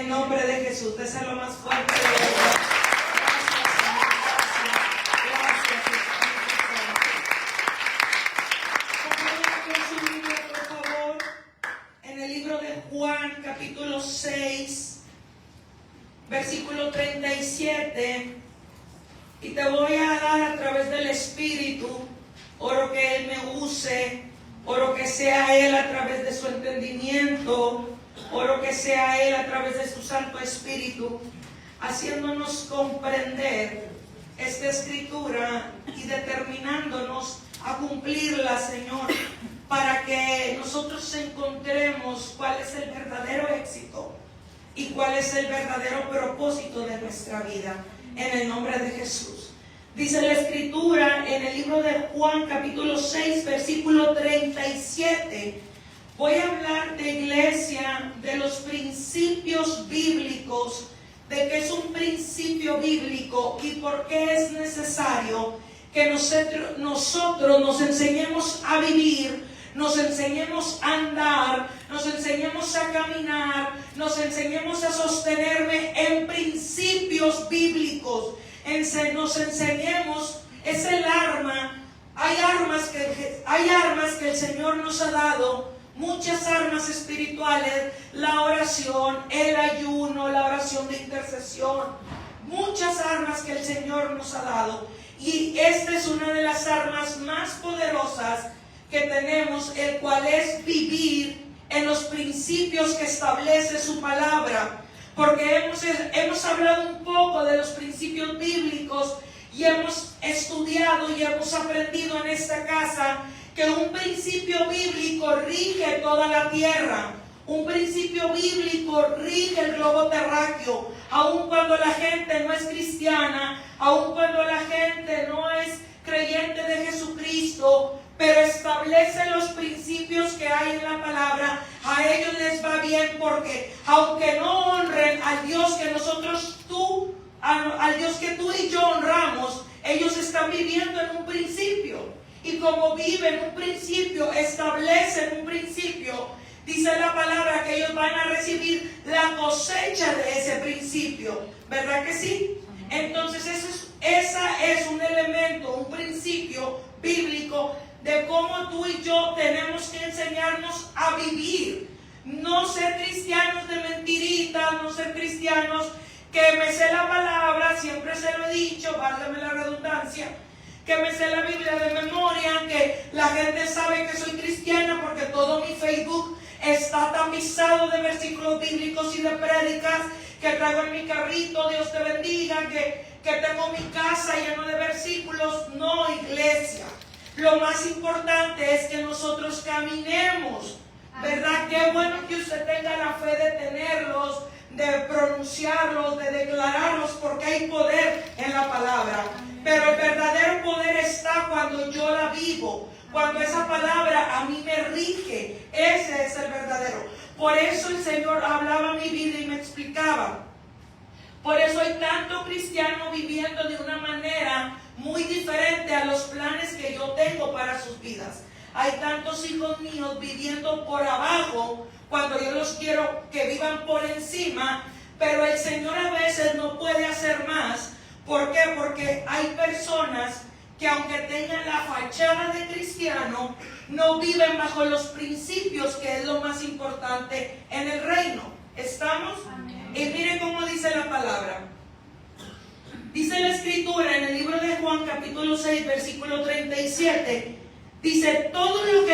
el nombre de Jesús. Déselo más fuerte. Juan capítulo 6, versículo 37, y te voy a dar a través del Espíritu, oro que Él me use, oro que sea Él a través de su entendimiento, oro que sea Él a través de su Santo Espíritu, haciéndonos comprender esta escritura y determinándonos a cumplirla, Señor, para que nosotros encontremos cuál es el verdadero éxito y cuál es el verdadero propósito de nuestra vida, en el nombre de Jesús. Dice la escritura en el libro de Juan capítulo 6 versículo 37. Voy a hablar de iglesia, de los principios bíblicos, de qué es un principio bíblico y por qué es necesario que nosotros nos enseñemos a vivir, nos enseñemos a andar, nos enseñemos a caminar, nos enseñemos a sostenerme en principios bíblicos, nos enseñemos, es el arma. Hay armas que el Señor nos ha dado, muchas armas espirituales: la oración, el ayuno, la oración de intercesión, muchas armas que el Señor nos ha dado, y esta es una de las armas más poderosas que tenemos, el cual es vivir en los principios que establece su palabra, porque hemos hablado un poco de los principios bíblicos y hemos estudiado y hemos aprendido en esta casa que un principio bíblico rige toda la tierra. Un principio bíblico rige el globo terráqueo, aun cuando la gente no es cristiana, aun cuando la gente no es creyente de Jesucristo, pero establece los principios que hay en la palabra. A ellos les va bien, porque aunque no honren al Dios que al Dios que tú y yo honramos, ellos están viviendo en un principio, y como viven un principio, establecen un principio, dice la palabra que ellos van a recibir la cosecha de ese principio, ¿verdad que sí? Entonces esa es un elemento, un principio bíblico de cómo tú y yo tenemos que enseñarnos a vivir. No ser cristianos de mentiritas, no ser cristianos que me sé la palabra, siempre se lo he dicho, válgame la redundancia, que me sé la Biblia de memoria, que la gente sabe que soy cristiana porque todo mi Facebook está tapizado de versículos bíblicos y de prédicas que traigo en mi carrito. Dios te bendiga, que tengo mi casa lleno de versículos. No, iglesia. Lo más importante es que nosotros caminemos, ¿verdad? Qué bueno que usted tenga la fe de tenerlos, de pronunciarlos, de declararlos, porque hay poder en la palabra. Pero el verdadero poder está cuando yo la vivo, cuando esa palabra a mí me rige. Ese es el verdadero. Por eso el Señor hablaba mi vida y me explicaba. Por eso hay tanto cristiano viviendo de una manera muy diferente a los planes que yo tengo para sus vidas. Hay tantos hijos míos viviendo por abajo cuando yo los quiero que vivan por encima, pero el Señor a veces no puede hacer más. ¿Por qué? Porque hay personas que, aunque tengan la fachada de cristiano, no viven bajo los principios, que es lo más importante en el reino. ¿Estamos? Amén. Y miren cómo dice la palabra. Dice la escritura en el libro de Juan capítulo 6 versículo 37. Dice, todo lo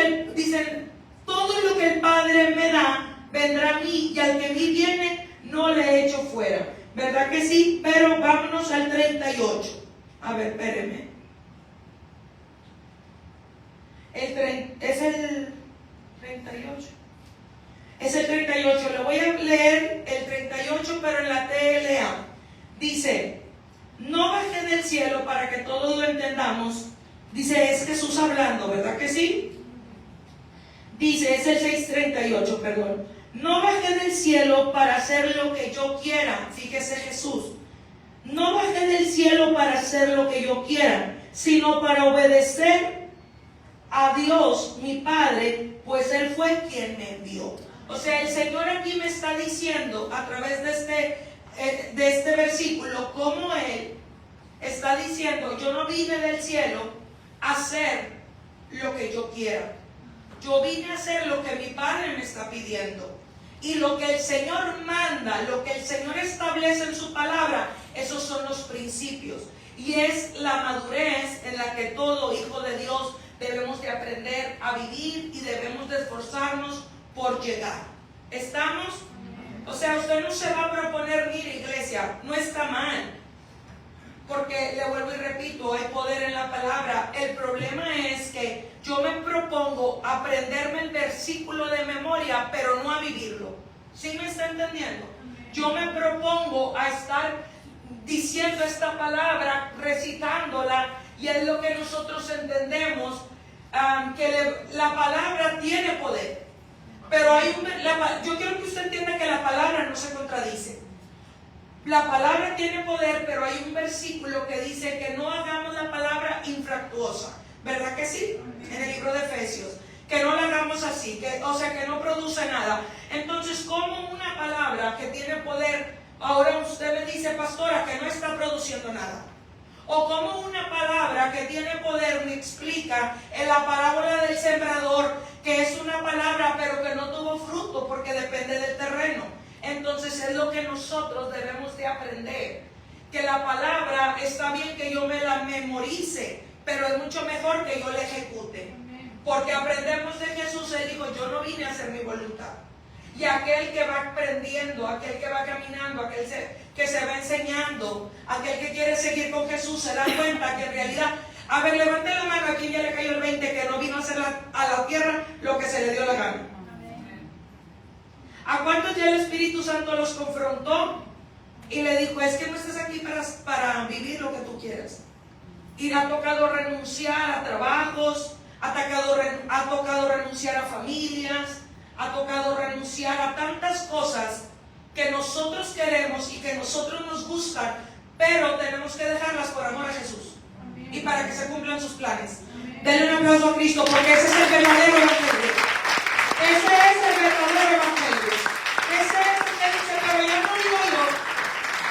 que el Padre me da vendrá a mí, y al que a mí viene no le echo fuera. ¿Verdad que sí? Pero vámonos al 38. A ver, espérenme. Es el 38. Es el 38. Le voy a leer el 38, pero en la TLA. Dice, no bajé del cielo, para que todos lo entendamos. Dice, es Jesús hablando, ¿verdad que sí? Dice, es el 6:38, perdón. No bajé del cielo para hacer lo que yo quiera. Fíjese Jesús. No bajé del cielo para hacer lo que yo quiera, sino para obedecer a Dios, mi Padre, pues Él fue quien me envió. O sea, el Señor aquí me está diciendo a través de este versículo, cómo Él está diciendo: yo no vine del cielo a hacer lo que yo quiera. Yo vine a hacer lo que mi Padre me está pidiendo. Y lo que el Señor manda, lo que el Señor establece en su palabra, esos son los principios. Y es la madurez en la que todo hijo de Dios debemos de aprender a vivir y debemos de esforzarnos por llegar. ¿Estamos? O sea, usted no se va a proponer, mire, iglesia, no está mal, porque le vuelvo y repito, hay poder en la palabra. El problema es que yo me propongo aprenderme el versículo de memoria, pero no a vivirlo. ¿Sí me está entendiendo? Yo me propongo a estar diciendo esta palabra, recitándola, y es lo que nosotros entendemos, que la palabra tiene poder. Pero yo quiero que usted entienda que la palabra no se contradice. La palabra tiene poder, pero hay un versículo que dice que no hagamos la palabra infructuosa. ¿Verdad que sí? En el libro de Efesios. Que no la hagamos así, o sea, que no produce nada. Entonces, ¿cómo una palabra que tiene poder, ahora usted me dice, pastora, que no está produciendo nada? O como una palabra que tiene poder me explica en la parábola del sembrador, que es una palabra pero que no tuvo fruto porque depende del terreno. Entonces es lo que nosotros debemos de aprender, que la palabra está bien que yo me la memorice, pero es mucho mejor que yo la ejecute. Porque aprendemos de Jesús. Él dijo: yo no vine a hacer mi voluntad. Y aquel que va aprendiendo, aquel que va caminando, aquel que se va enseñando, aquel que quiere seguir con Jesús, se da cuenta que en realidad, a ver, levante la mano a quien ya le cayó el 20, que no vino a hacer a la tierra lo que se le dio la gana. ¿A cuántos ya el Espíritu Santo los confrontó y le dijo: es que no estás aquí para vivir lo que tú quieras? Y ha tocado renunciar a trabajos, ha tocado renunciar a familias, ha tocado renunciar a tantas cosas que nosotros queremos y que nosotros nos gustan, pero tenemos que dejarlas por amor a Jesús. Amén. Y para que se cumplan sus planes. Amén. Denle un aplauso a Cristo, porque ese es el verdadero evangelio. Ese es el verdadero evangelio. Ese es el que dice: pero ya no vivo yo.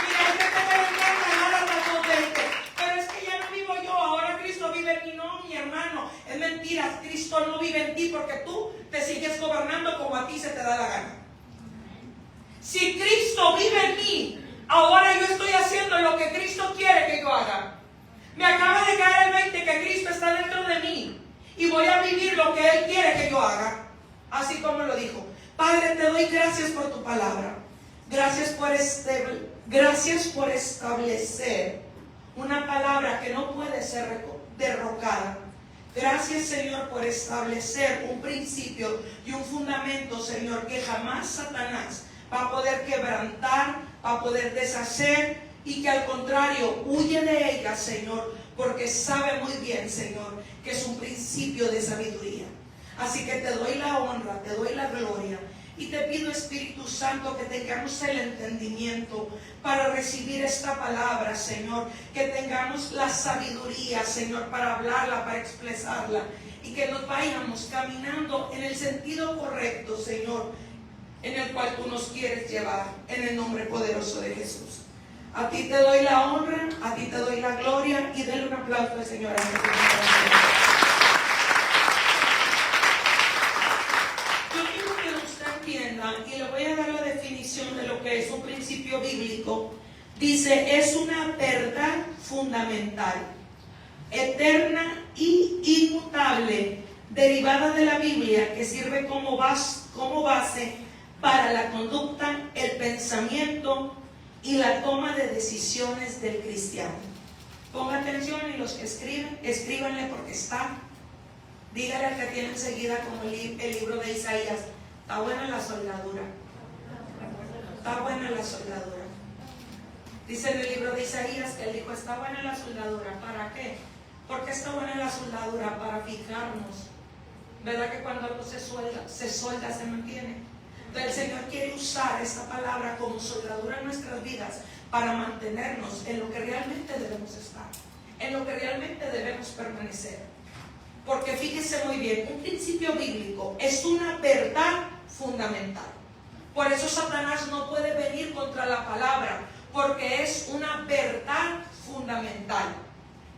Mira, es que te me encanta Gálatas 2:20. Pero es que ya no vivo yo, ahora Cristo vive en mí. No, mi hermano, es mentira. Cristo no vive en ti porque tú te sigues gobernando como a ti se te da la gana. Si Cristo vive en mí, ahora yo estoy haciendo lo que Cristo quiere que yo haga. Me acaba de caer el 20 que Cristo está dentro de mí y voy a vivir lo que Él quiere que yo haga, así como lo dijo. Padre, te doy gracias por tu palabra. Gracias por establecer una palabra que no puede ser derrocada. Gracias, Señor, por establecer un principio y un fundamento, Señor, que jamás Satanás va a poder quebrantar, va a poder deshacer, y que al contrario huye de ella, Señor, porque sabe muy bien, Señor, que es un principio de sabiduría. Así que te doy la honra, te doy la gloria, y te pido, Espíritu Santo, que tengamos el entendimiento para recibir esta palabra, Señor, que tengamos la sabiduría, Señor, para hablarla, para expresarla, y que nos vayamos caminando en el sentido correcto, Señor, en el cual tú nos quieres llevar, en el nombre poderoso de Jesús. A ti te doy la honra, a ti te doy la gloria, y denle un aplauso al Señor. Yo quiero que usted entienda, y le voy a dar la definición de lo que es un principio bíblico. Dice: es una verdad fundamental, eterna y inmutable, derivada de la Biblia, que sirve como base para la conducta, el pensamiento y la toma de decisiones del cristiano. Ponga atención, y los que escriben, escríbanle porque está. Dígale al que tiene enseguida, como el libro de Isaías: está buena la soldadura. Está buena la soldadura. Dice en el libro de Isaías que él dijo: está buena la soldadura. ¿Para qué? Porque está buena la soldadura para fijarnos. ¿Verdad que cuando algo se solda, se mantiene? Entonces el Señor quiere usar esta palabra como soldadura en nuestras vidas para mantenernos en lo que realmente debemos estar, en lo que realmente debemos permanecer. Porque fíjese muy bien, un principio bíblico es una verdad fundamental. Por eso Satanás no puede venir contra la palabra, porque es una verdad fundamental,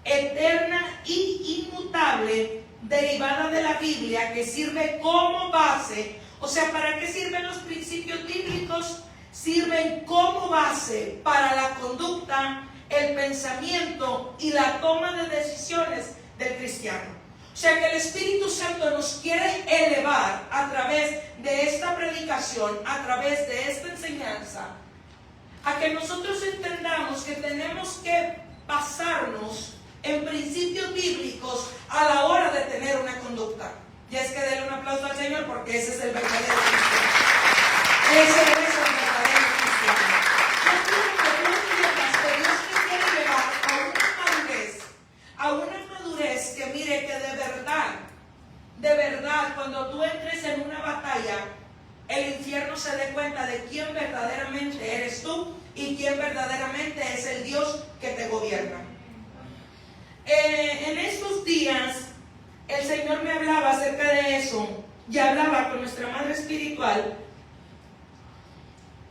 eterna y inmutable, derivada de la Biblia, que sirve como base. O sea, ¿para qué sirven los principios bíblicos? Sirven como base para la conducta, el pensamiento y la toma de decisiones del cristiano. O sea que el Espíritu Santo nos quiere elevar a través de esta predicación, a través de esta enseñanza, a que nosotros entendamos que tenemos que basarnos en principios bíblicos a la hora de tener una conducta. Y es que denle un aplauso al Señor, porque ese es el verdadero cristiano. Ese es el verdadero cristiano. Yo quiero que tú entiendas que Dios te quiere llevar a una madurez que mire que de verdad, cuando tú entres en una batalla, el infierno se dé cuenta de quién verdaderamente eres tú y quién verdaderamente es el Dios que te gobierna. En estos días el Señor me hablaba acerca de eso. Ya hablaba con nuestra madre espiritual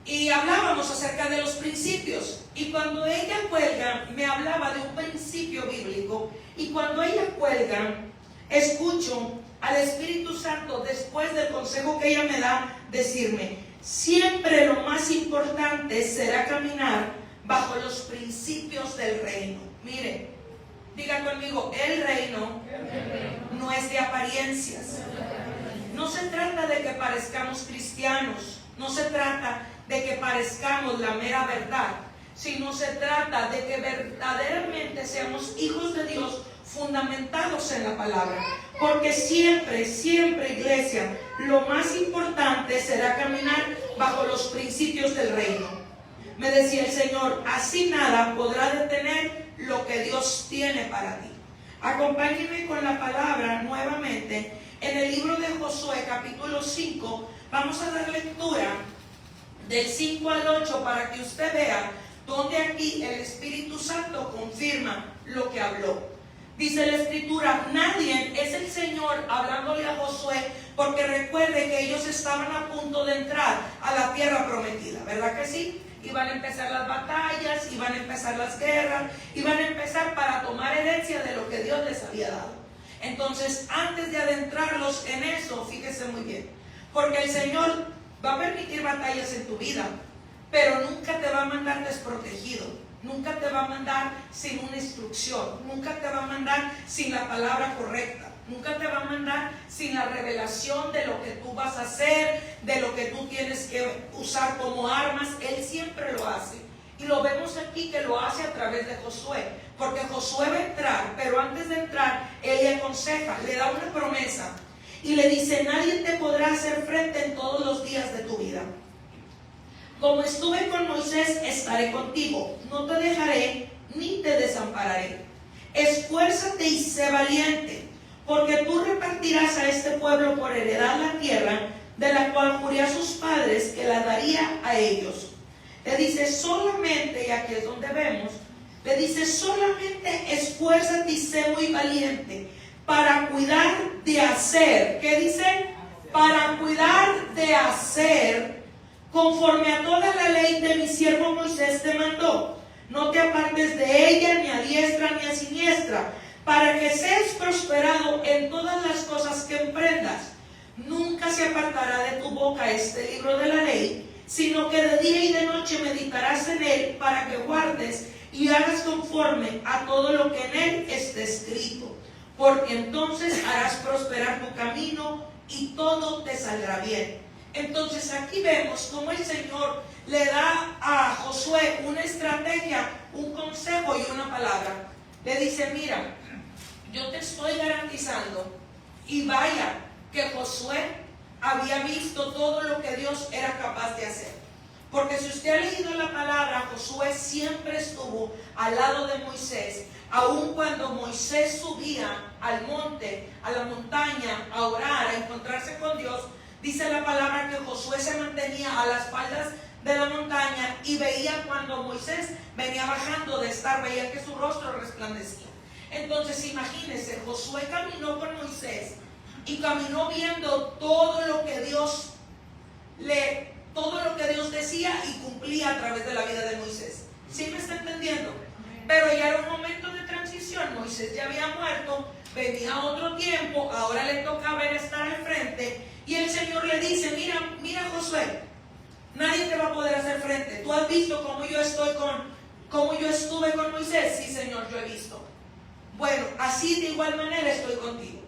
y hablábamos acerca de los principios. Y cuando ella cuelga, me hablaba de un principio bíblico. Y cuando ella cuelga, escucho al Espíritu Santo, después del consejo que ella me da, decirme: siempre lo más importante será caminar bajo los principios del reino. Mire, diga conmigo, el reino no es de apariencias. No se trata de que parezcamos cristianos, no se trata de que parezcamos la mera verdad, sino se trata de que verdaderamente seamos hijos de Dios fundamentados en la palabra. Porque siempre, iglesia, lo más importante será caminar bajo los principios del reino. Me decía el Señor, así nada podrá detener lo que Dios tiene para ti. Acompáñenme con la palabra nuevamente en el libro de Josué, capítulo 5. Vamos a dar lectura del 5 al 8 para que usted vea donde aquí el Espíritu Santo confirma lo que habló. Dice la Escritura: nadie es el Señor hablándole a Josué, porque recuerde que ellos estaban a punto de entrar a la tierra prometida, ¿verdad que sí? Iban a empezar las batallas, iban a empezar las guerras, iban a empezar para tomar herencia de lo que Dios les había dado. Entonces, antes de adentrarlos en eso, fíjese muy bien, porque el Señor va a permitir batallas en tu vida, pero nunca te va a mandar desprotegido, nunca te va a mandar sin una instrucción, nunca te va a mandar sin la palabra correcta, nunca te va a mandar sin la revelación de lo que tú vas a hacer, de lo que tú tienes que usar como armas. Él siempre lo hace. Y lo vemos aquí que lo hace a través de Josué, porque Josué va a entrar, pero antes de entrar, él le aconseja, le da una promesa y le dice: nadie te podrá hacer frente en todos los días de tu vida. Como estuve con Moisés, estaré contigo, no te dejaré ni te desampararé. Esfuérzate y sé valiente, porque tú repartirás a este pueblo por heredad la tierra, de la cual juré a sus padres que la daría a ellos. Le dice solamente, y aquí es donde vemos, le dice solamente esfuérzate y sé muy valiente, para cuidar de hacer, ¿qué dice? Para cuidar de hacer conforme a toda la ley de mi siervo Moisés te mandó. No te apartes de ella ni a diestra ni a siniestra, para que seas prosperado en todas las cosas que emprendas. Nunca se apartará de tu boca este libro de la ley, sino que de día y de noche meditarás en él, para que guardes y hagas conforme a todo lo que en él esté escrito, porque entonces harás prosperar tu camino y todo te saldrá bien. Entonces aquí vemos cómo el Señor le da a Josué una estrategia, un consejo y una palabra. Le dice: mira, yo te estoy garantizando. Y vaya que Josué había visto todo lo que Dios era capaz de hacer. Porque si usted ha leído la palabra, Josué siempre estuvo al lado de Moisés. Aun cuando Moisés subía al monte, a la montaña, a orar, a encontrarse con Dios, dice la palabra que Josué se mantenía a las faldas de la montaña y veía cuando Moisés venía bajando de estar, veía que su rostro resplandecía. Entonces imagínense, Josué caminó con Moisés y caminó viendo todo lo que Dios todo lo que Dios decía y cumplía a través de la vida de Moisés. ¿Sí me está entendiendo? Pero ya era un momento de transición. Moisés ya había muerto, venía otro tiempo, ahora le tocaba estar al frente. Y el Señor le dice: mira Josué, nadie te va a poder hacer frente. ¿Tú has visto cómo yo estuve con Moisés? Sí, Señor, yo he visto. Bueno, así de igual manera estoy contigo.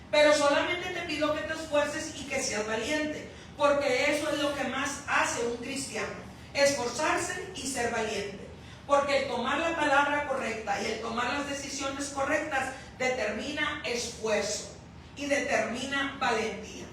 Pero solamente te pido que te esfuerces y que seas valiente, porque eso es lo que más hace un cristiano: esforzarse y ser valiente. Porque el tomar la palabra correcta y el tomar las decisiones correctas determina esfuerzo y determina valentía.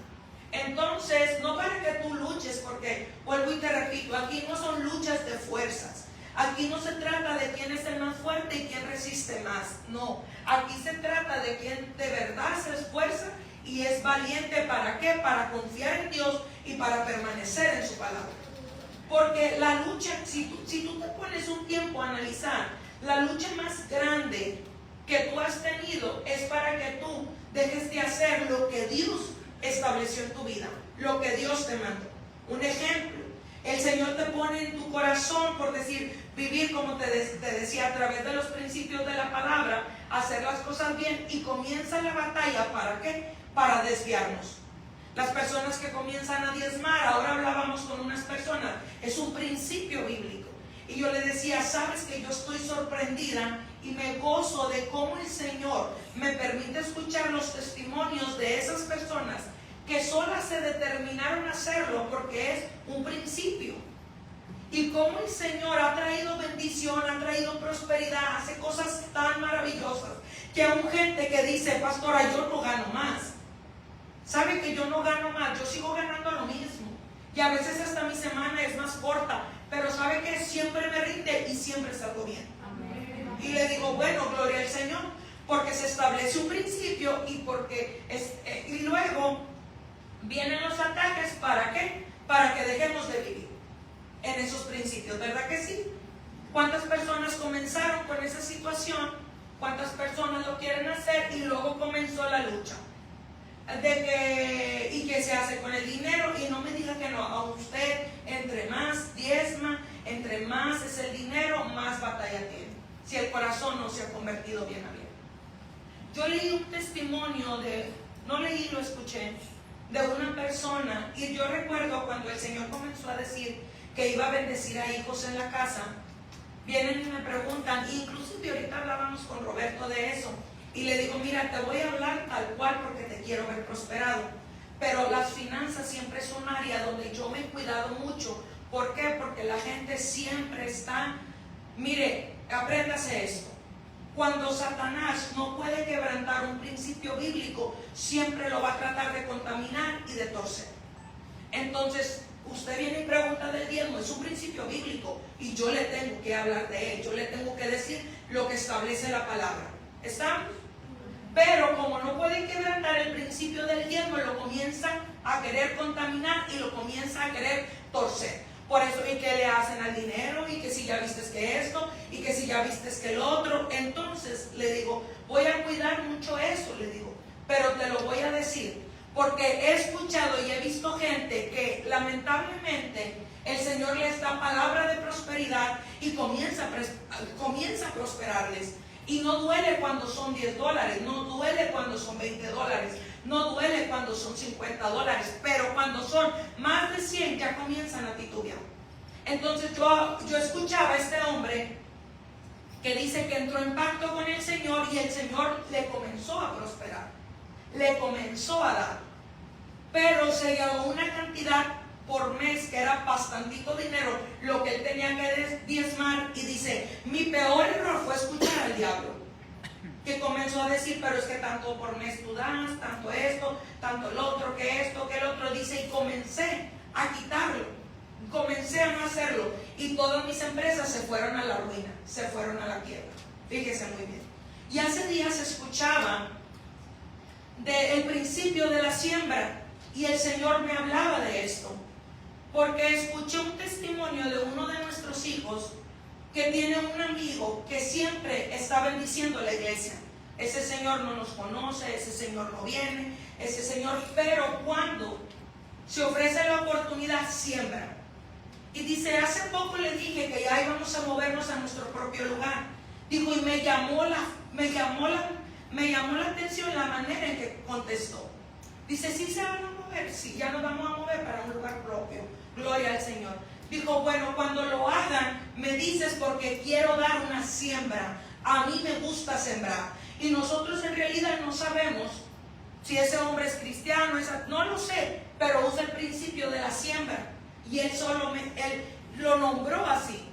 Entonces, no para que tú luches, porque vuelvo y te repito, aquí no son luchas de fuerzas. Aquí no se trata de quién es el más fuerte y quién resiste más. No, aquí se trata de quién de verdad se esfuerza y es valiente. ¿Para qué? Para confiar en Dios y para permanecer en su palabra. Porque la lucha, si tú te pones un tiempo a analizar, la lucha más grande que tú has tenido es para que tú dejes de hacer lo que Dios estableció en tu vida, lo que Dios te mandó. Un ejemplo: el Señor te pone en tu corazón, por decir, vivir como te decía, a través de los principios de la palabra, hacer las cosas bien, y comienza la batalla. ¿Para qué? Para desviarnos. Las personas que comienzan a diezmar, ahora hablábamos con unas personas, es un principio bíblico. Y yo le decía: sabes que yo estoy sorprendida y me gozo de cómo el Señor me permite escuchar los testimonios de esas personas que solas se determinaron a hacerlo porque es un principio. Y cómo el Señor ha traído bendición, ha traído prosperidad, hace cosas tan maravillosas que aún gente que dice: pastora, yo no gano más. ¿Sabe que yo no gano más? Yo sigo ganando lo mismo. Y a veces hasta mi semana es más corta, pero sabe que siempre me rinde y siempre salgo bien. Amén. Y le digo: bueno, gloria al Señor, porque se establece un principio y luego vienen los ataques. ¿Para qué? Para que dejemos de vivir en esos principios, ¿verdad que sí? ¿Cuántas personas comenzaron con esa situación? ¿Cuántas personas lo quieren hacer? Y luego comenzó la lucha ¿y qué se hace con el dinero? Y no me diga que no. A usted, entre más diezma, entre más es el dinero, más batalla tiene, si el corazón no se ha convertido bien abierto. Yo leí un testimonio lo escuché, de una persona, y yo recuerdo cuando el Señor comenzó a decir que iba a bendecir a hijos en la casa. Vienen y me preguntan, inclusive ahorita hablábamos con Roberto de eso, y le digo: mira, te voy a hablar tal cual porque te quiero ver prosperado, pero las finanzas siempre es un área donde yo me he cuidado mucho. ¿Por qué? Porque la gente siempre está, mire, apréndase esto: cuando Satanás no puede quebrantar un principio bíblico, siempre lo va a tratar de contaminar y de torcer. Entonces, usted viene y pregunta del diezmo, es un principio bíblico y yo le tengo que hablar de él, yo le tengo que decir lo que establece la palabra. ¿Estamos? Pero como no pueden quebrantar el principio del diezmo, lo comienzan a querer contaminar y lo comienzan a querer torcer. Por eso, ¿y qué le hacen al dinero? Y que si ya vistes que esto, y que si ya vistes que el otro. Entonces le digo: voy a cuidar mucho eso, le digo, pero te lo voy a decir, porque he escuchado y he visto gente que lamentablemente el Señor les da palabra de prosperidad y comienza a prosperarles. Y no duele cuando son $10, no duele cuando son $20, no duele cuando son $50, pero cuando son más de 100 ya comienzan a titubear. Entonces yo escuchaba a este hombre que dice que entró en pacto con el Señor y el Señor le comenzó a prosperar, le comenzó a dar, pero se llevó una cantidad por mes que era bastantito dinero lo que él tenía que diezmar. Y dice: mi peor error fue escuchar al diablo, que comenzó a decir: pero es que tanto por mes tú das, tanto esto, tanto el otro, que esto, que el otro. Dice: y comencé a quitarlo, comencé a no hacerlo, y todas mis empresas se fueron a la ruina, se fueron a la quiebra. Fíjese muy bien. Y hace días escuchaba del principio de la siembra, y el Señor me hablaba de esto, porque escuché un testimonio de uno de nuestros hijos que tiene un amigo que siempre está bendiciendo la iglesia. Ese señor no nos conoce, ese señor no viene, ese señor, pero cuando se ofrece la oportunidad, siembra. Y dice, hace poco le dije que ya íbamos a movernos a nuestro propio lugar. Dijo, y me llamó la atención la manera en que contestó. Dice, sí se van a mover, sí, ya nos vamos a mover para un lugar propio. Gloria al Señor. Dijo, bueno, cuando lo hagan, me dices porque quiero dar una siembra. A mí me gusta sembrar. Y nosotros en realidad no sabemos si ese hombre es cristiano, no lo sé, pero usa el principio de la siembra. Y él lo nombró así.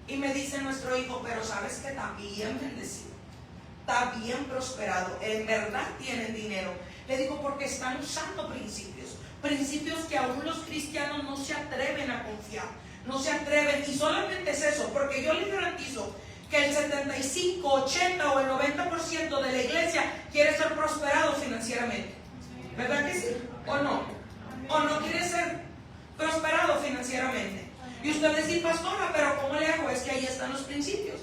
Y me dice nuestro hijo, pero sabes que está bien bendecido, está bien prosperado, en verdad tienen dinero. Le digo, porque están usando principios que aún los cristianos no se atreven a confiar, no se atreven. Y solamente es eso, porque yo les garantizo que el 75, 80 o el 90% de la iglesia quiere ser prosperado financieramente. ¿Verdad que sí? ¿O no? ¿O no quiere ser prosperado financieramente? Y usted dice, pastora, pero ¿cómo le hago? Es que ahí están los principios.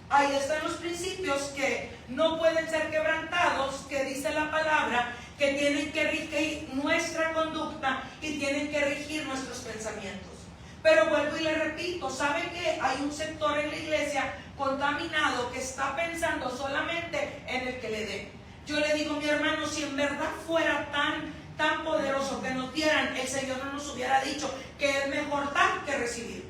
Ahí están los principios que no pueden ser quebrantados, que dice la palabra, que tienen que regir nuestra conducta y tienen que regir nuestros pensamientos. Pero vuelvo y le repito, ¿sabe qué? Hay un sector en la iglesia contaminado que está pensando solamente en el que le dé. Yo le digo, mi hermano, si en verdad fuera tan poderoso que nos dieran, el Señor no nos hubiera dicho que es mejor dar que recibir.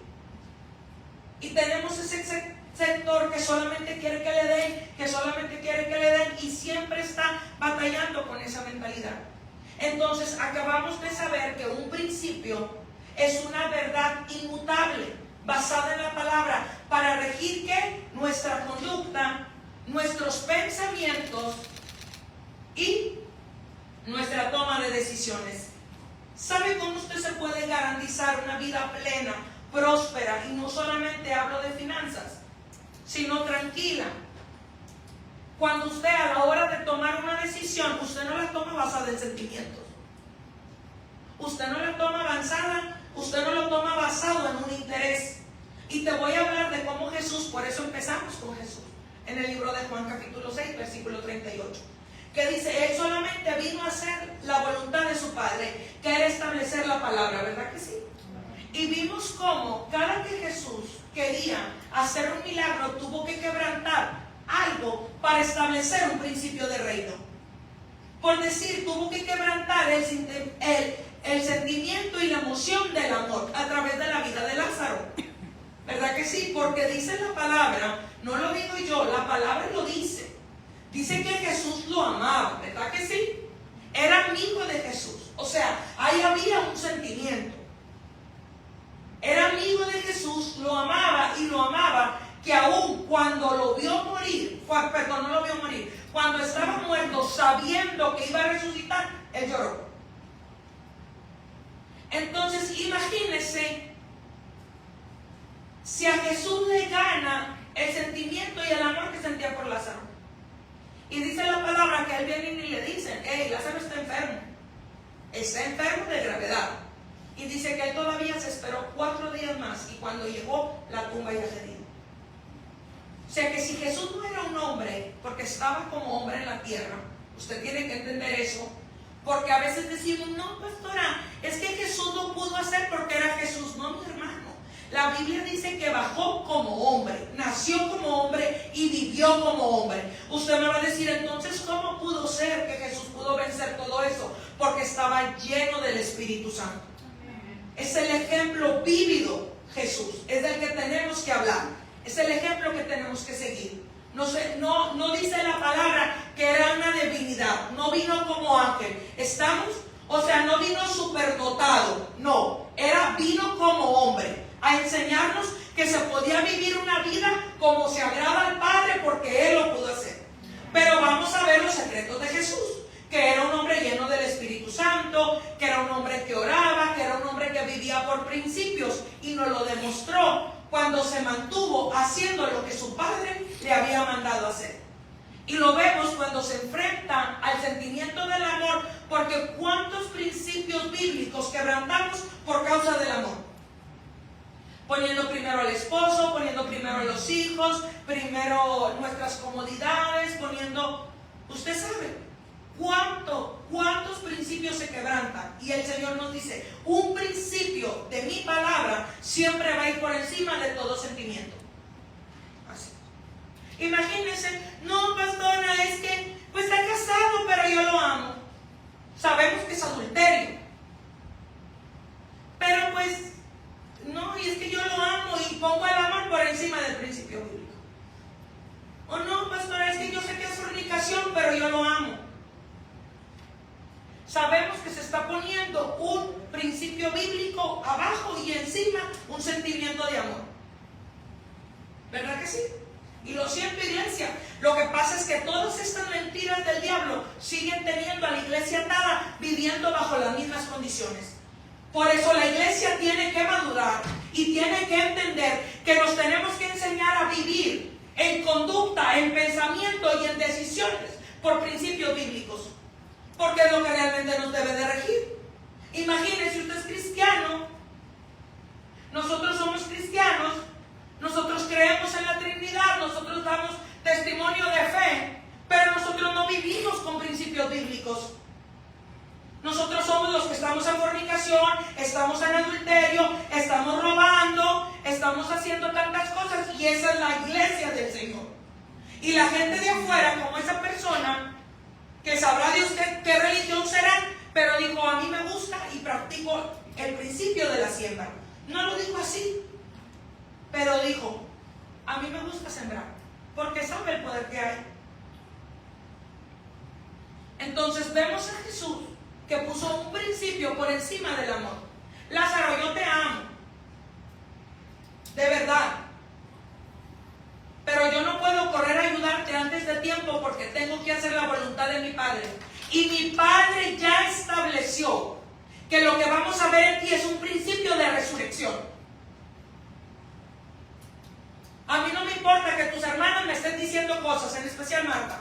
Y tenemos ese sector que solamente quiere que le den, y siempre está batallando con esa mentalidad. Entonces acabamos de saber que un principio es una verdad inmutable, basada en la palabra, para regir ¿qué? Nuestra conducta, nuestros pensamientos y nuestra toma de decisiones. ¿Sabe cómo usted se puede garantizar una vida plena, próspera? Y no solamente hablo de finanzas, sino tranquila. Cuando usted a la hora de tomar una decisión, usted no la toma basada en sentimientos. Usted no la toma usted no lo toma basado en un interés. Y te voy a hablar de cómo Jesús, por eso empezamos con Jesús, en el libro de Juan capítulo 6, versículo 38. Que dice, Él solamente vino a hacer la voluntad de su Padre, que era establecer la palabra, ¿verdad que sí? Y vimos cómo cada que Jesús quería hacer un milagro, tuvo que quebrantar algo para establecer un principio de reino. Por decir, tuvo que quebrantar el sentimiento y la emoción del amor a través de la vida de Lázaro. ¿Verdad que sí? Porque dice la palabra, no lo digo yo, la palabra lo dice. Dice que Jesús lo amaba, ¿verdad que sí? Era amigo de Jesús. O sea, ahí había un sentimiento. Era amigo de Jesús, lo amaba y lo amaba, que aún cuando lo vio morir, cuando estaba muerto, sabiendo que iba a resucitar, él lloró. Entonces, imagínense, si a Jesús le gana el sentimiento y el amor que sentía por Lázaro. Y dice la palabra que él viene y le dicen, hey, Lázaro está enfermo de gravedad. Y dice que él todavía se esperó 4 días más, y cuando llegó, la tumba ya se dio. O sea que si Jesús no era un hombre, porque estaba como hombre en la tierra, usted tiene que entender eso, porque a veces decimos, no, pastora, es que Jesús lo pudo hacer porque era Jesús. No, mi hermano. La Biblia dice que bajó como hombre, nació como hombre y vivió como hombre. Usted me va a decir, entonces, ¿cómo pudo ser que Jesús pudo vencer todo eso? Porque estaba lleno del Espíritu Santo. Es el ejemplo vívido, Jesús. Es del que tenemos que hablar. Es el ejemplo que tenemos que seguir. No dice la palabra que era una divinidad. No vino como ángel. No vino superdotado. No. Vino como hombre. A enseñarnos que se podía vivir una vida como se agrada al Padre, porque Él lo pudo hacer. Pero vamos a ver los secretos de Jesús. Que era un hombre lleno del Espíritu Santo, que era un hombre que oraba, que era un hombre que vivía por principios, y nos lo demostró cuando se mantuvo haciendo lo que su Padre le había mandado hacer. Y lo vemos cuando se enfrenta al sentimiento del amor, porque ¿cuántos principios bíblicos quebrantamos por causa del amor? Poniendo primero al esposo, poniendo primero a los hijos, primero nuestras comodidades, usted sabe. ¿Cuántos principios se quebrantan? Y el Señor nos dice, un principio de mi palabra siempre va a ir por encima de todo sentimiento. Así. Imagínense, no, pastora, es que pues está casado, pero yo lo amo. Sabemos que es adulterio. Pero pues, no, y es que yo lo amo y pongo el amor por encima del principio bíblico. O no, pastora, es que yo sé que es fornicación, pero yo lo amo. Sabemos que se está poniendo un principio bíblico abajo y encima un sentimiento de amor. ¿Verdad que sí? Y lo siento, iglesia. Lo que pasa es que todas estas mentiras del diablo siguen teniendo a la iglesia atada, viviendo bajo las mismas condiciones. Por eso la iglesia tiene que madurar y tiene que entender que nos tenemos que enseñar a vivir en conducta, en pensamiento y en decisiones por principios bíblicos. Porque es lo que realmente nos debe de regir. Imagínense, usted es cristiano, nosotros somos cristianos, nosotros creemos en la Trinidad, nosotros damos testimonio de fe, pero nosotros no vivimos con principios bíblicos. Nosotros somos los que estamos en fornicación, estamos en adulterio, estamos robando, estamos haciendo tantas cosas, y esa es la iglesia del Señor. Y la gente de afuera, como esa persona, que sabrá Dios qué religión será, pero dijo, a mí me gusta y practico el principio de la siembra. No lo dijo así, pero dijo, a mí me gusta sembrar, porque sabe el poder que hay. Entonces vemos a Jesús que puso un principio por encima del amor. Lázaro, yo te amo, de verdad, pero yo no puedo correr a ayudarte antes de tiempo porque tengo que hacer la voluntad de mi Padre. Y mi Padre ya estableció que lo que vamos a ver aquí es un principio de resurrección. A mí no me importa que tus hermanos me estén diciendo cosas, en especial Marta,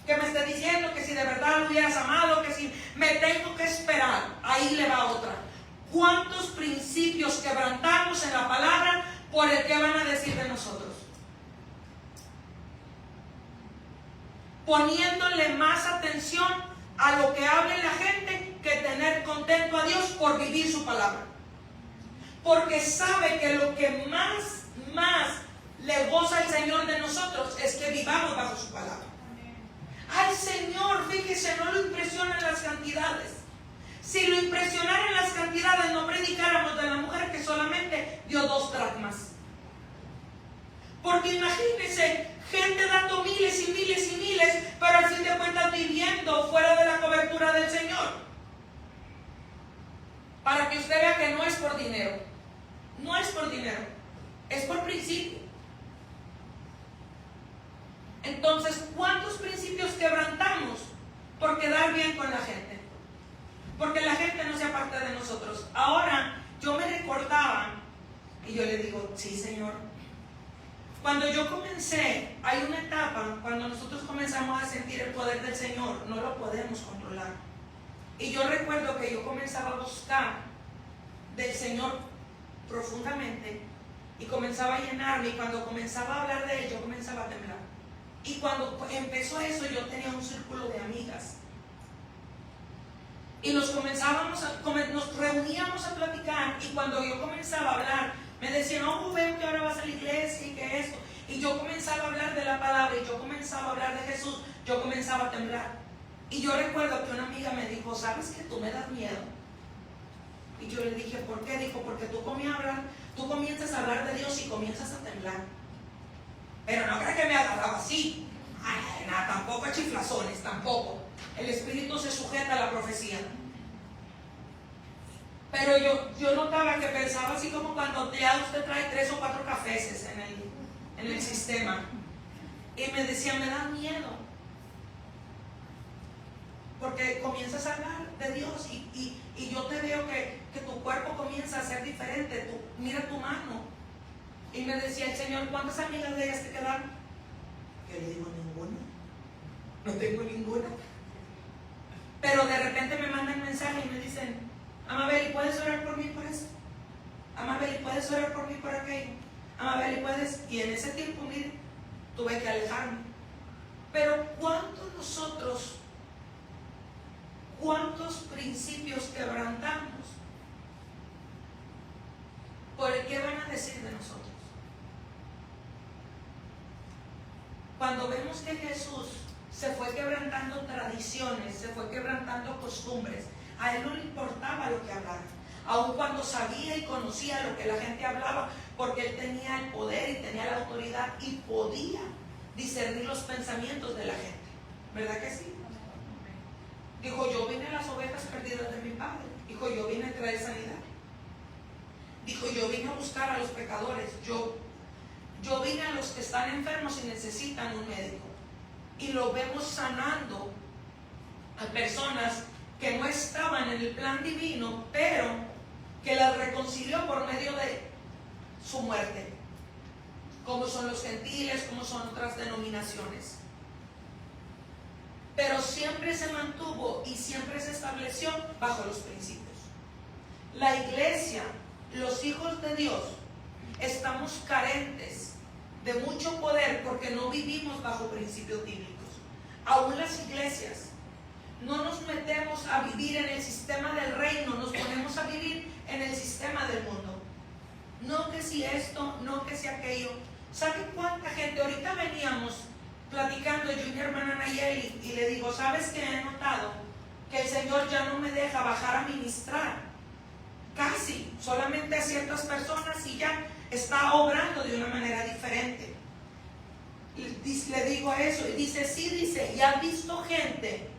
que me esté diciendo que si de verdad lo hubieras amado, que si me tengo que esperar. Ahí le va otra. ¿Cuántos principios quebrantamos en la palabra por el que van a decir de nosotros? Poniéndole más atención a lo que hable la gente que tener contento a Dios por vivir su palabra. Porque sabe que lo que más le goza al Señor de nosotros es que vivamos bajo su palabra. Al Señor, fíjese, no lo impresionan las cantidades. Si lo impresionaran las cantidades, no predicáramos de la mujer que solamente dio 2 dracmas. Porque imagínense, gente dando miles y miles y miles, pero al fin de cuentas viviendo fuera de la cobertura del Señor. Para que usted vea que no es por dinero. No es por dinero, es por principio. Entonces, ¿cuántos principios quebrantamos por quedar bien con la gente? Porque la gente no se aparta de nosotros. Ahora, yo me recordaba y yo le digo, sí, Señor. Cuando yo comencé, hay una etapa cuando nosotros comenzamos a sentir el poder del Señor, no lo podemos controlar. Y yo recuerdo que yo comenzaba a buscar del Señor profundamente y comenzaba a llenarme, y cuando comenzaba a hablar de Él, yo comenzaba a temblar. Y cuando empezó eso, yo tenía un círculo de amigas. Y nos reuníamos a platicar, y cuando yo comenzaba a hablar, me decían, no, veo que ahora vas a la iglesia y que esto. Y yo comenzaba a hablar de la palabra, y yo comenzaba a hablar de Jesús, yo comenzaba a temblar. Y yo recuerdo que una amiga me dijo, ¿sabes que tú me das miedo? Y yo le dije, ¿por qué? Dijo, porque tú comienzas a hablar de Dios y comienzas a temblar. Pero no crees que me agarraba así. Ay, nada, tampoco a chiflazones, tampoco. El espíritu se sujeta a la profecía. Pero yo notaba que pensaba así como cuando ya usted trae 3 o 4 cafés en el sistema. Y me decía, me da miedo. Porque comienzas a hablar de Dios y yo te veo que tu cuerpo comienza a ser diferente. Mira tu mano. Y me decía el Señor, ¿cuántas amigas de ellas te quedaron? Yo le digo, ninguna. No tengo ninguna. Pero de repente me mandan mensaje y me dicen, Amabel, ¿puedes orar por mí por eso? Amabel, ¿puedes orar por mí por aquello? Amabel, ¿puedes? Y en ese tiempo, mire, tuve que alejarme. Pero ¿cuántos nosotros ¿cuántos principios quebrantamos? ¿Por qué van a decir de nosotros? Cuando vemos que Jesús se fue quebrantando tradiciones, se fue quebrantando costumbres, a él no le importaba lo que hablaran, aun cuando sabía y conocía lo que la gente hablaba, porque él tenía el poder y tenía la autoridad y podía discernir los pensamientos de la gente. ¿Verdad que sí? Dijo, yo vine a las ovejas perdidas de mi padre. Dijo, yo vine a traer sanidad. Dijo, yo vine a buscar a los pecadores. Yo vine a los que están enfermos y necesitan un médico. Y lo vemos sanando a personas que no estaban en el plan divino, pero que las reconcilió por medio de su muerte, como son los gentiles, como son otras denominaciones. Pero siempre se mantuvo y siempre se estableció bajo los principios. La iglesia, los hijos de Dios, estamos carentes de mucho poder porque no vivimos bajo principios bíblicos. Aún las iglesias no nos metemos a vivir en el sistema del reino, nos ponemos a vivir en el sistema del mundo. No que si esto, no que si aquello. ¿Sabe cuánta gente? Ahorita veníamos platicando yo y mi hermana Nayeli y le digo, ¿sabes qué he notado? Que el Señor ya no me deja bajar a ministrar, casi, solamente a ciertas personas, y ya está obrando de una manera diferente. Le digo eso y dice, sí, dice, y has visto gente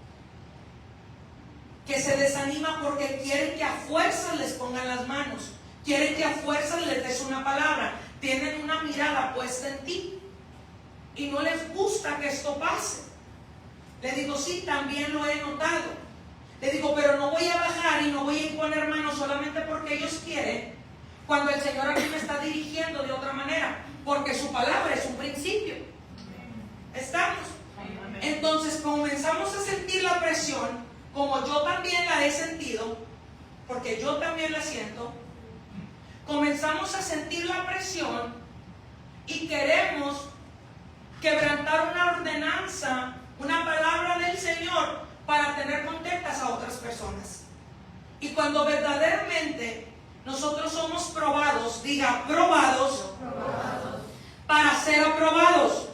que se desanima porque quieren que a fuerzas les pongan las manos, quieren que a fuerzas les des una palabra, tienen una mirada puesta en ti y no les gusta que esto pase. Le digo, sí, también lo he notado. Le digo, pero no voy a bajar y no voy a imponer manos solamente porque ellos quieren, cuando el Señor a mí me está dirigiendo de otra manera, porque su palabra es un principio. ¿Estamos? Entonces comenzamos a sentir la presión, como yo también la he sentido, porque yo también la siento. Comenzamos a sentir la presión y queremos quebrantar una ordenanza, una palabra del Señor para tener contentas a otras personas. Y cuando verdaderamente nosotros somos probados, diga probados, para ser aprobados.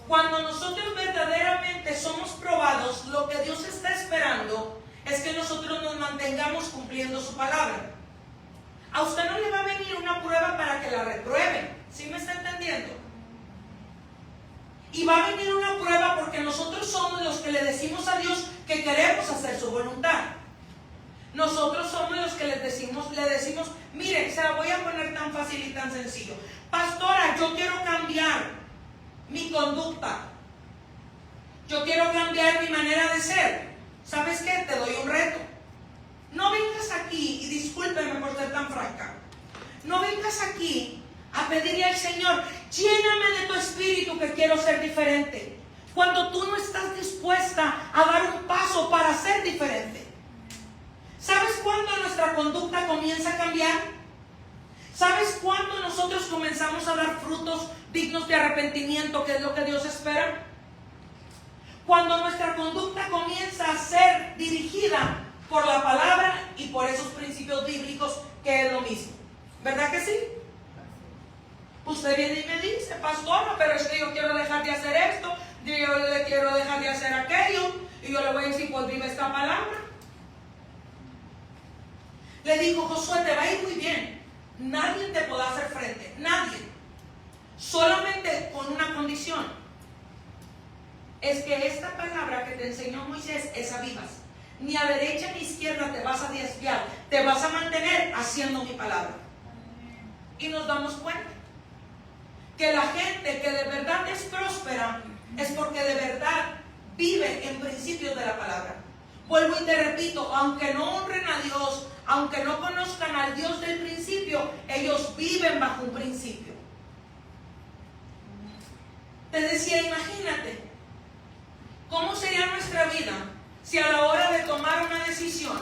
Cuando nosotros verdaderamente somos probados, lo que Dios está esperando es que nosotros nos mantengamos cumpliendo su palabra. A usted no le va a venir una prueba para que la repruebe. ¿Sí me está entendiendo? Y va a venir una prueba porque nosotros somos los que le decimos a Dios que queremos hacer su voluntad. Nosotros somos los que le decimos, mire, se la voy a poner tan fácil y tan sencillo. Pastora, yo quiero cambiar mi conducta. Yo quiero cambiar mi manera de ser. ¿Sabes qué? Te doy un reto. No vengas aquí, y discúlpeme por ser tan franca, no vengas aquí a pedirle al Señor, lléname de tu espíritu que quiero ser diferente, cuando tú no estás dispuesta a dar un paso para ser diferente. ¿Sabes cuándo nuestra conducta comienza a cambiar? ¿Sabes cuándo nosotros comenzamos a dar frutos dignos de arrepentimiento, que es lo que Dios espera? Cuando nuestra conducta comienza a ser dirigida por la palabra y por esos principios bíblicos, que es lo mismo. ¿Verdad que sí? Usted viene y me dice, pastora, pero es que yo quiero dejar de hacer esto, yo le quiero dejar de hacer aquello, y yo le voy a decir, pues vive esta palabra. Le digo, Josué, te va a ir muy bien, nadie te podrá hacer frente, nadie, solamente con una condición, es que esta palabra que te enseñó Moisés, esa vivas. Ni a derecha ni a izquierda te vas a desviar, te vas a mantener haciendo mi palabra. Y nos damos cuenta que la gente que de verdad es próspera es porque de verdad vive en principios de la palabra. Vuelvo y te repito, aunque no honren a Dios, aunque no conozcan al Dios del principio, ellos viven bajo un principio. Te decía, imagínate cómo sería nuestra vida si a la hora de tomar una decisión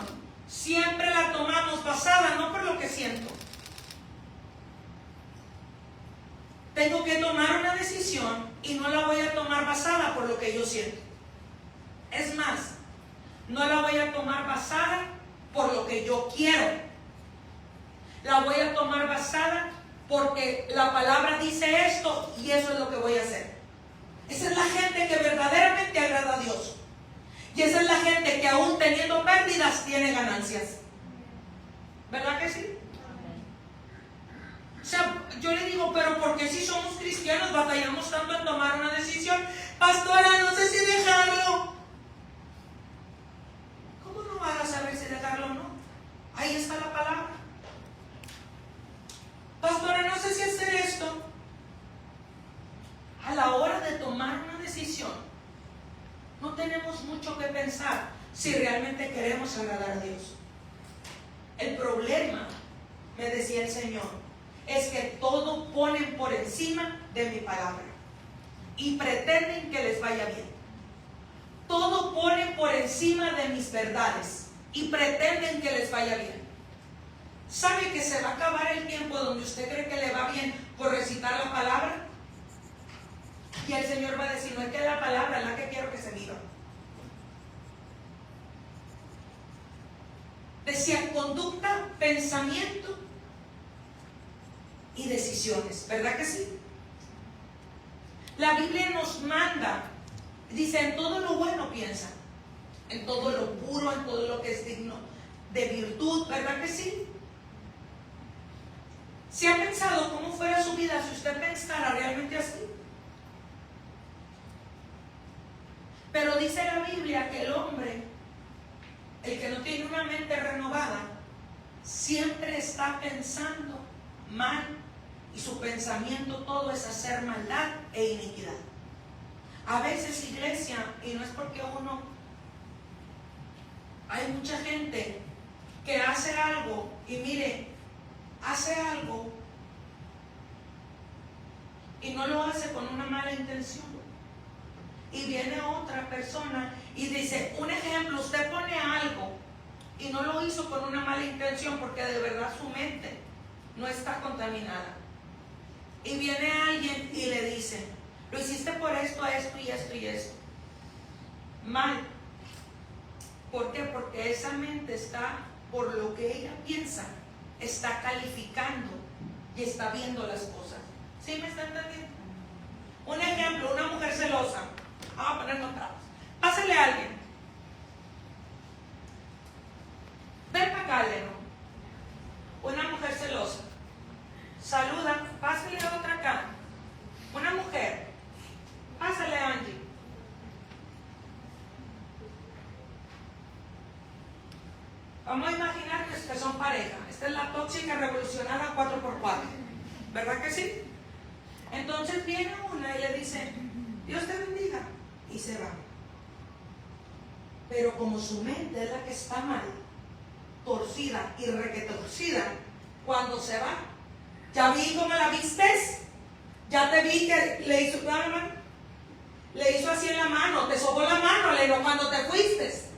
siempre la tomamos basada no por lo que siento. Tengo que tomar una decisión y no la voy a tomar basada por lo que yo siento. Es más, no la voy a tomar basada por lo que yo quiero. La voy a tomar basada porque la palabra dice esto y eso es lo que voy a hacer. Esa es la gente que verdaderamente agrada a Dios. Y esa es la gente que aún teniendo pérdidas tiene ganancias. ¿Verdad que sí? O sea, yo le digo, pero ¿por qué si somos cristianos batallamos tanto en tomar una decisión? Pastora, no sé si dejarlo. ¿Cómo no vas a saber si dejarlo o no? Ahí está la palabra. Pastora, no sé si hacer esto. A la hora de tomar una decisión, no tenemos mucho que pensar si realmente queremos agradar a Dios. El problema, me decía el Señor, es que todo ponen por encima de mi palabra y pretenden que les vaya bien. Todo ponen por encima de mis verdades y pretenden que les vaya bien. ¿Sabe que se va a acabar el tiempo donde usted cree que le va bien por recitar la palabra? Y el Señor va a decir, no es que la palabra es la que quiero que se viva. Decía conducta, pensamiento y decisiones, ¿verdad que sí? La Biblia nos manda, dice, en todo lo bueno piensa, en todo lo puro, en todo lo que es digno de virtud, ¿verdad que sí? ¿Se ha pensado cómo fuera su vida si usted pensara realmente así? Pero dice la Biblia que el hombre, el que no tiene una mente renovada, siempre está pensando mal y su pensamiento todo es hacer maldad e iniquidad. A veces, iglesia, y no es porque uno, hay mucha gente que hace algo y mire, hace algo y no lo hace con una mala intención. Y viene otra persona y dice, un ejemplo, usted pone algo y no lo hizo con una mala intención porque de verdad su mente no está contaminada. Y viene alguien y le dice, lo hiciste por esto, esto y esto y esto. Mal. ¿Por qué? Porque esa mente está, por lo que ella piensa, está calificando y está viendo las cosas. ¿Sí me está entendiendo? Un ejemplo, una mujer celosa. Vamos a ponernos trabas. Pásale a alguien. Ven para acá, Leno. Una mujer celosa. Saluda, pásale a otra acá. Una mujer. Pásale a Angie. Vamos a imaginar que son pareja. Esta es la tóxica revolucionada 4x4. ¿Verdad que sí? Entonces viene una y le dice, Dios te bendiga. Y se va. Pero como su mente es la que está mal, torcida y requetorcida, cuando se va, ya vi cómo la vistes, ya te vi que le hizo, le hizo así en la mano, te sobó la mano, Leno, cuando te fuiste,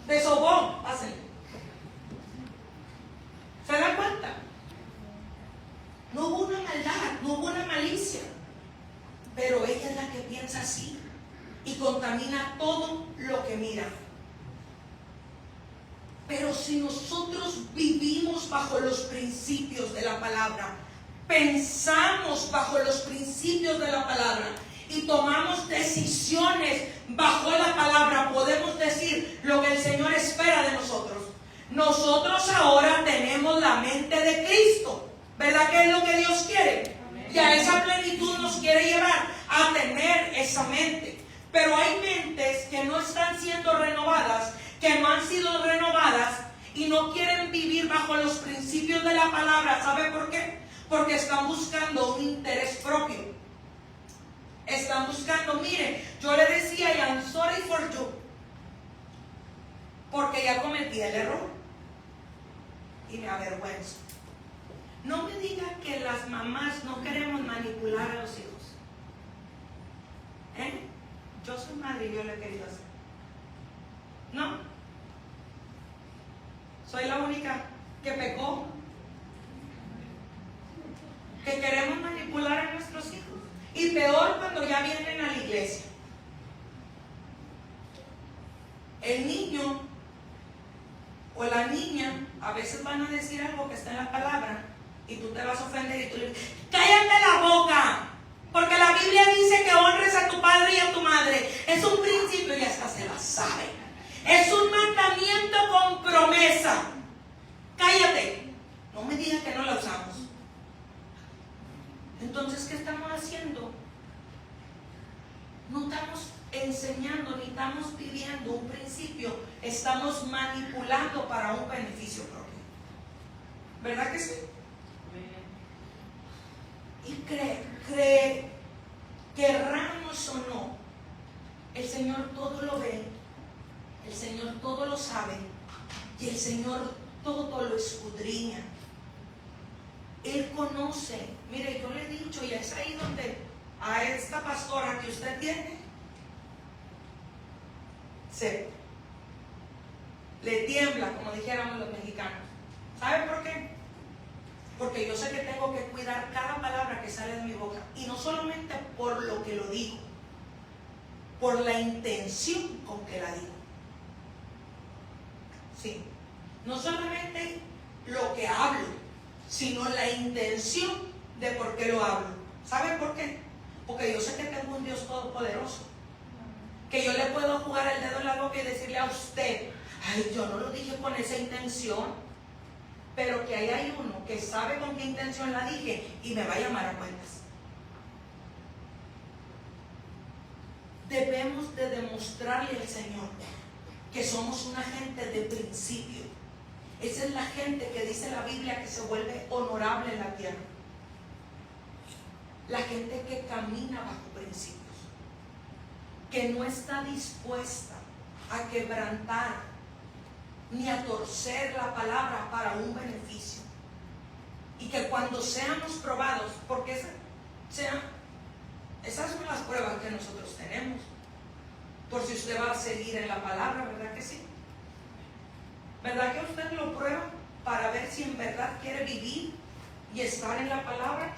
te sobó, pásenle. ¿Se dan cuenta? No hubo una maldad, no hubo una malicia, pero ella es la que piensa así y contamina todo lo que mira. Pero si nosotros vivimos bajo los principios de la palabra, pensamos bajo los principios de la palabra y tomamos decisiones bajo la palabra, podemos decir lo que el Señor espera de nosotros. Nosotros ahora tenemos la mente de Cristo, ¿verdad que es lo que Dios quiere? Amén. Y a esa plenitud nos quiere llevar a tener esa mente. Pero hay mentes que no están siendo renovadas, que no han sido renovadas y no quieren vivir bajo los principios de la palabra. ¿Sabe por qué? Porque están buscando un interés propio. Están buscando, mire, yo le decía, I am sorry for you, porque ya cometí el error y me avergüenzo. No me diga que las mamás no queremos manipular a los hijos. Yo soy madre y yo lo he querido hacer. No. Soy la única que pecó. Que queremos manipular a nuestros hijos. Y peor cuando ya vienen a la iglesia. El niño Entonces, ¿qué estamos haciendo? No estamos enseñando, ni estamos viviendo un principio, estamos manipulando para un beneficio propio. ¿Verdad que sí? Y querramos o no, el Señor todo lo ve, el Señor todo lo sabe y el Señor todo lo escudriña. Él conoce. Mire, yo le he dicho, y es ahí donde a esta pastora que usted tiene le tiembla, como dijéramos los mexicanos. ¿Sabe por qué? Porque yo sé que tengo que cuidar cada palabra que sale de mi boca, y no solamente por lo que lo digo, por la intención con que la digo. Sí, no solamente lo que hablo, sino la intención de por qué lo hablo. ¿Sabe por qué? Porque yo sé que tengo un Dios todopoderoso, que yo le puedo jugar el dedo en la boca y decirle a usted: ay, yo no lo dije con esa intención, pero que ahí hay uno que sabe con qué intención la dije y me va a llamar a cuentas. Debemos de demostrarle al Señor que somos una gente de principio. Esa es la gente que dice la Biblia que se vuelve honorable en la tierra. La gente que camina bajo principios, que no está dispuesta a quebrantar ni a torcer la palabra para un beneficio. Y que cuando seamos probados, porque esas son las pruebas que nosotros tenemos, por si usted va a seguir en la palabra, ¿verdad que sí? ¿Verdad que usted lo prueba para ver si en verdad quiere vivir y estar en la palabra?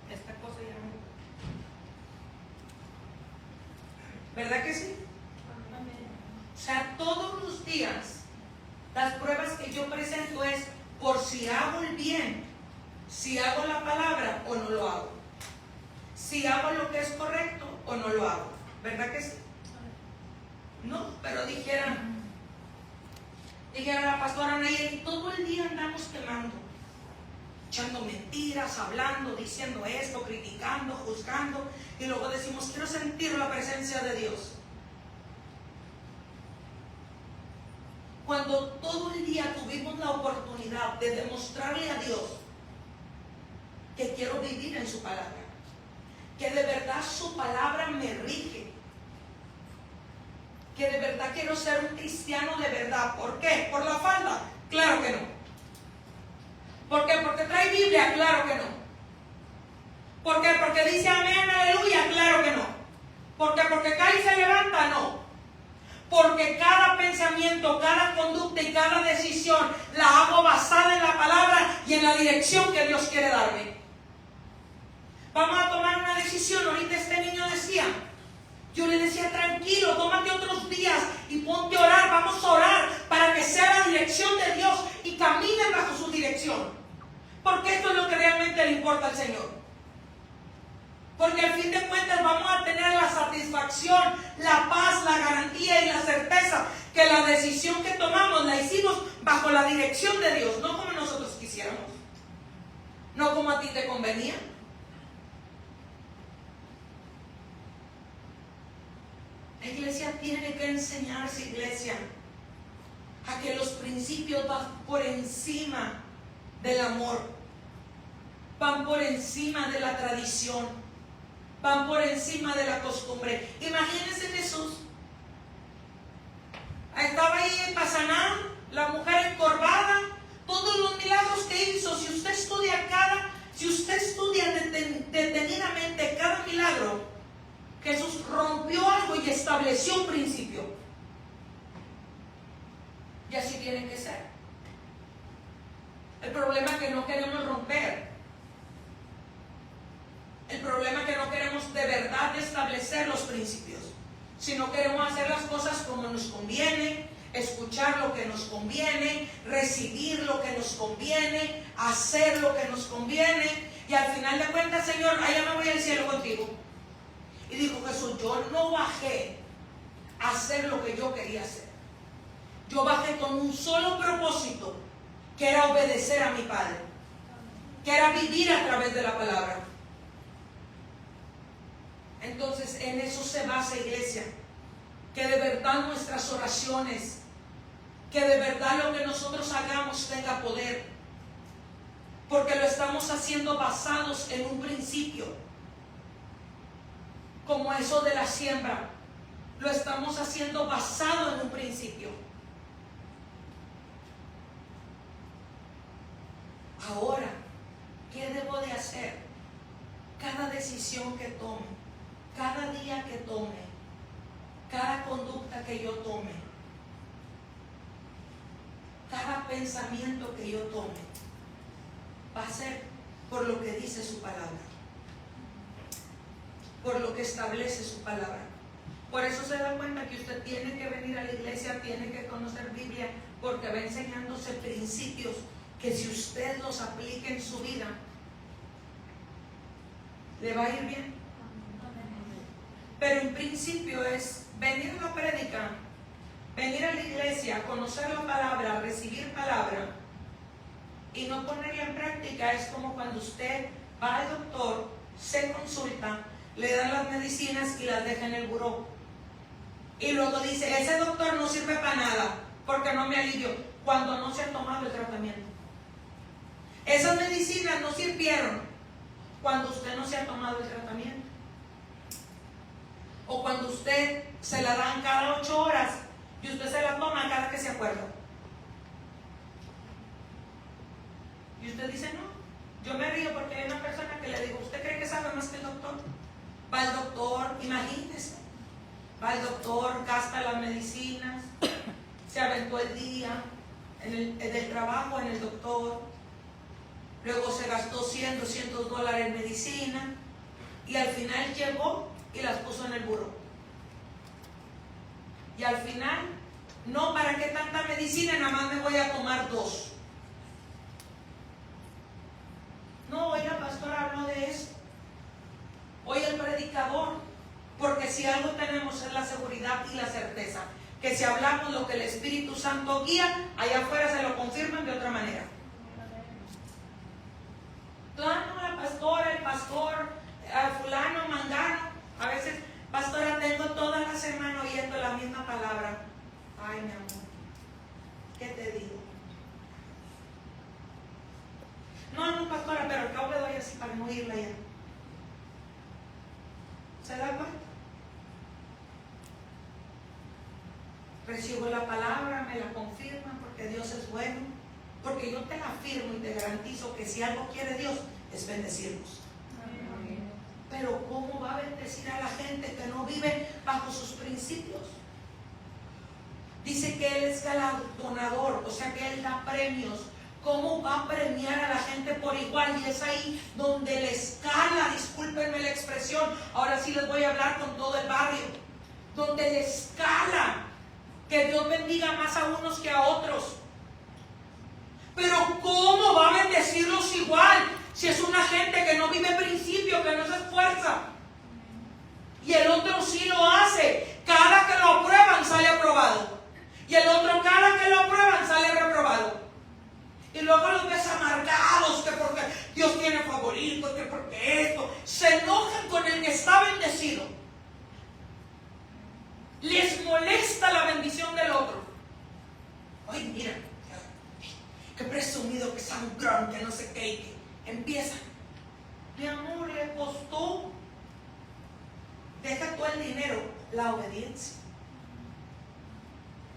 Esta cosa ya no. ¿Verdad que sí? O sea, todos los días las pruebas que yo presento es por si hago el bien, si hago la palabra o no lo hago, si hago lo que es correcto o no lo hago. ¿Verdad que sí? No, pero dijera la pastora Nayeli, todo el día andamos quemando, echando mentiras, hablando, diciendo esto, criticando, juzgando, y luego decimos: quiero sentir la presencia de Dios. Cuando todo el día tuvimos la oportunidad de demostrarle a Dios que quiero vivir en su palabra, que de verdad su palabra me rige, que de verdad quiero ser un cristiano de verdad. ¿Por qué? ¿Por la falda? Claro que no. ¿Por qué? ¿Porque trae Biblia? Claro que no. ¿Por qué? ¿Porque dice amén, aleluya? Claro que no. ¿Por qué? ¿Porque cae y se levanta? No. Porque cada pensamiento, cada conducta y cada decisión la hago basada en la palabra y en la dirección que Dios quiere darme. Vamos a tomar una decisión. Ahorita este niño decía, yo le decía: tranquilo, tómate otros días y ponte a orar. Vamos a orar para que sea la dirección de Dios y caminen bajo su dirección. Porque esto es lo que realmente le importa al Señor. Porque al fin de cuentas vamos a tener la satisfacción, la paz, la garantía y la certeza que la decisión que tomamos la hicimos bajo la dirección de Dios, no como nosotros quisiéramos, no como a ti te convenía. La iglesia tiene que enseñarse, iglesia, a que los principios van por encima del amor, van por encima de la tradición, van por encima de la costumbre. Imagínense Jesús. Estaba ahí en Pasaná, la mujer encorvada, todos los milagros que hizo. Si usted estudia detenidamente cada milagro, Jesús rompió algo y estableció un principio. Y así tiene que ser. El problema es que no queremos romper. El problema es que no queremos de verdad establecer los principios, sino queremos hacer las cosas como nos conviene, escuchar lo que nos conviene, recibir lo que nos conviene, hacer lo que nos conviene, y al final de cuentas: Señor, allá me voy al cielo contigo. Y dijo Jesús: yo no bajé a hacer lo que yo quería hacer. Yo bajé con un solo propósito, que era obedecer a mi Padre. que era vivir a través de la palabra. Entonces, en eso se basa, iglesia, que de verdad nuestras oraciones, que de verdad lo que nosotros hagamos tenga poder, porque lo estamos haciendo basados en un principio, como eso de la siembra, lo estamos haciendo basado en un principio. Ahora, ¿qué debo de hacer? Cada decisión que tome, cada día que tome, cada conducta que yo tome, cada pensamiento que yo tome, va a ser por lo que dice su palabra, por lo que establece su palabra. Por eso se da cuenta que usted tiene que venir a la iglesia, tiene que conocer Biblia, porque va enseñándose principios que si usted los aplica en su vida, le va a ir bien. Pero en principio es venir a la prédica, venir a la iglesia, conocer la palabra, recibir palabra y no ponerla en práctica. Es como cuando usted va al doctor, se consulta, le dan las medicinas y las deja en el buró. Y luego dice, ese doctor no sirve para nada porque no me alivió, cuando no se ha tomado el tratamiento. Esas medicinas no sirvieron cuando usted no se ha tomado el tratamiento. O cuando usted se la dan cada 8 horas y usted se la toma cada que se acuerda. Y usted dice, no, yo me río porque hay una persona que le digo, ¿usted cree que sabe más que el doctor? Va al doctor, imagínese, va al doctor, gasta las medicinas, se aventó el día en el trabajo en el doctor, luego se gastó $100, $200 en medicina y al final llegó y las puso en el buró. Y al final, no, ¿para qué tanta medicina? Nada más me voy a tomar 2. No, hoy la pastora habló de eso. Hoy el predicador, porque si algo tenemos es la seguridad y la certeza, que si hablamos lo que el Espíritu Santo guía, allá afuera se lo confirman de otra manera. Claro, la pastora, el pastor, fulano, mangano, a veces, pastora, tengo toda la semana oyendo la misma palabra. Ay, mi amor, ¿qué te digo? No, pastora, pero al cabo le doy así para no irla ya. ¿Se da cuenta? Recibo la palabra, me la confirman porque Dios es bueno, porque yo te la afirmo y te garantizo que si algo quiere Dios es bendecirnos. Pero ¿cómo va a bendecir a la gente que no vive bajo sus principios? Dice que Él es galardonador, o sea que Él da premios. ¿Cómo va a premiar a la gente por igual? Y es ahí donde le escala, discúlpenme la expresión, ahora sí les voy a hablar con todo el barrio, donde le escala, que Dios bendiga más a unos que a otros. Pero ¿cómo va a bendecirlos igual? Si es una gente que no vive principio, que no se esfuerza. Y el otro sí lo hace. Cada que lo aprueban sale aprobado. Y el otro cada que lo aprueban sale reprobado. Y luego los ves amargados, que porque Dios tiene favoritos, que porque esto. Se enojan con el que está bendecido. Les molesta la bendición del otro. Ay, mira, qué presumido, que sangrón, que no sé qué, que empieza. Mi amor, le costó. Deja tú el dinero, la obediencia.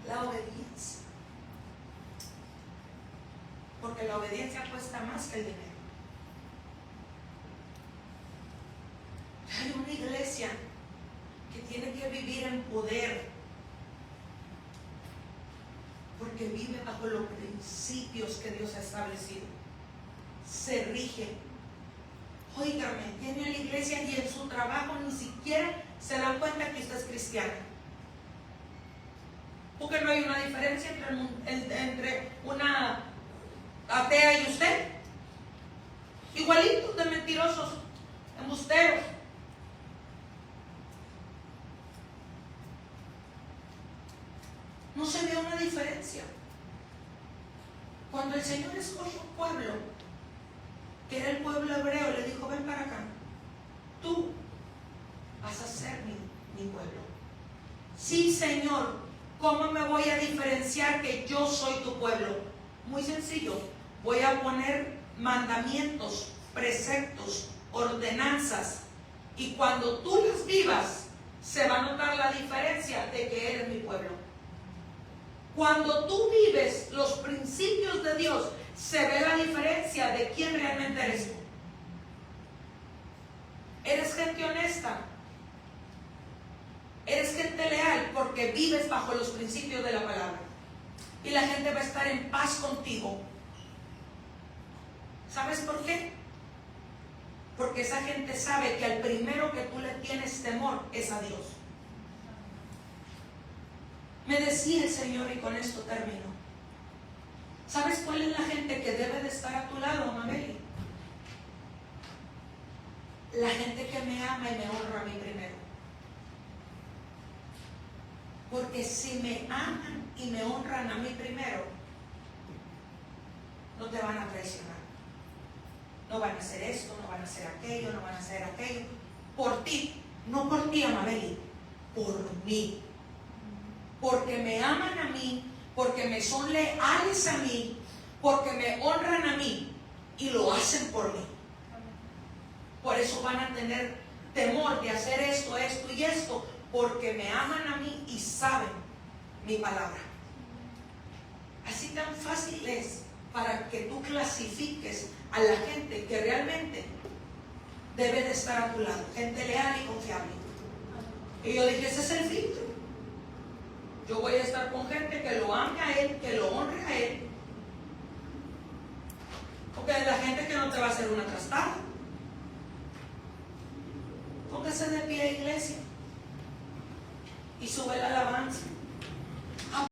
La obediencia. Porque la obediencia cuesta más que el dinero. Hay una iglesia que tiene que vivir en poder, porque vive bajo los principios que Dios ha establecido. Se rige. Óigame, viene a la iglesia y en su trabajo ni siquiera se dan cuenta que usted es cristiana. Porque no hay una diferencia entre una atea y usted. Igualitos de mentirosos, embusteros. No se ve una diferencia. Cuando el Señor escoge un pueblo, que era el pueblo hebreo, le dijo: ven para acá, tú vas a ser mi pueblo. Sí, Señor, ¿cómo me voy a diferenciar que yo soy tu pueblo? Muy sencillo, voy a poner mandamientos, preceptos, ordenanzas, y cuando tú las vivas, se va a notar la diferencia de que eres mi pueblo. Cuando tú vives los principios de Dios, se ve la diferencia de quién realmente eres tú. Eres gente honesta, eres gente leal porque vives bajo los principios de la palabra, y la gente va a estar en paz contigo. ¿Sabes por qué? Porque esa gente sabe que al primero que tú le tienes temor es a Dios. Me decía el Señor, y con esto termino: ¿sabes cuál es la gente que debe de estar a tu lado, Mabeli? La gente que me ama y me honra a mí primero. Porque si me aman y me honran a mí primero, no te van a traicionar. No van a hacer esto, no van a hacer aquello, no van a hacer aquello. Por ti, no por ti, Amabeli, por mí. Porque me aman a mí, porque me son leales a mí, porque me honran a mí y lo hacen por mí. Por eso van a tener temor de hacer esto, esto y esto, porque me aman a mí y saben mi palabra. Así tan fácil es para que tú clasifiques a la gente que realmente debe de estar a tu lado, gente leal y confiable. Y yo dije: ese es el filtro. Yo voy a estar con gente que lo ame a Él, que lo honre a Él. Porque es la gente que no te va a hacer una trastada. Póngase de pie, iglesia, y sube la